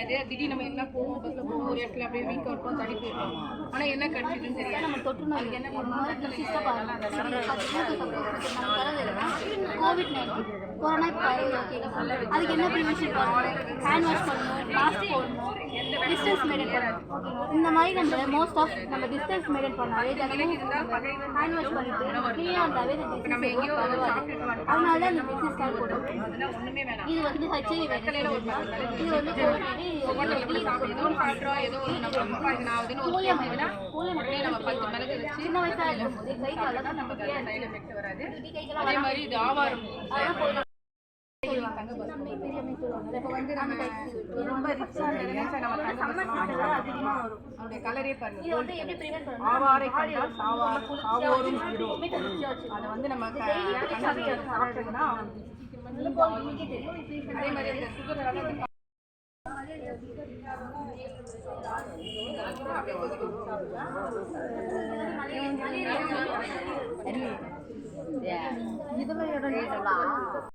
தெரியாது. திடீர்னு நம்ம என்ன போவோம், பஸ்ல போவோம், ஒரு இடத்துல அப்படியே வீக்கா இருக்கும், தள்ளி போயிடும். ஆனா என்ன கடிச்சிதுன்னு தெரியாது. நம்ம தொற்று நோய் என்ன பண்ணணும் சிஸ்டர் பாருங்க கோவிட்-19 கொரோனா பரவுது ஓகேங்களா. அதுக்கு என்ன ப்ரிவென்ஷன் பண்ணணும், ஹேண்ட் வாஷ் பண்ணணும், மாஸ்க் போடணும், டிஸ்டன்ஸ் மெயின்டைன் பண்ணணும். இந்த மாதிரி நம்ம மோஸ்ட் ஆஃப் நம்ம டிஸ்டன்ஸ் மெயின்டைன் பண்ணாலே ஹேண்ட் வாஷ் பண்ணிட்டு க்ளீனாக இருந்தாவே இந்த டிசீஸ் பரவாது. அதனால தான் இந்த டிசீஸ் கால் போடும். இது வந்து ஹெச்ஐவி வைரஸ், இது வந்து சின்ன வயசாக இருக்கும்போது கை கால தான் நம்ம வராது. அதே மாதிரி இது ஆவாரம் ரொம்ப ரிச்சா அதிகமாக வரும். அவருடைய கலரே பாருங்க. இதை வந்து எப்படி ப்ரிவென்ட் பண்ணணும், ஆவாரை கண்டால் சாவோரும் விடும். அதை வந்து நம்ம சாப்பிட்டோம்னா அதே மாதிரி இந்த சுகர் இதுல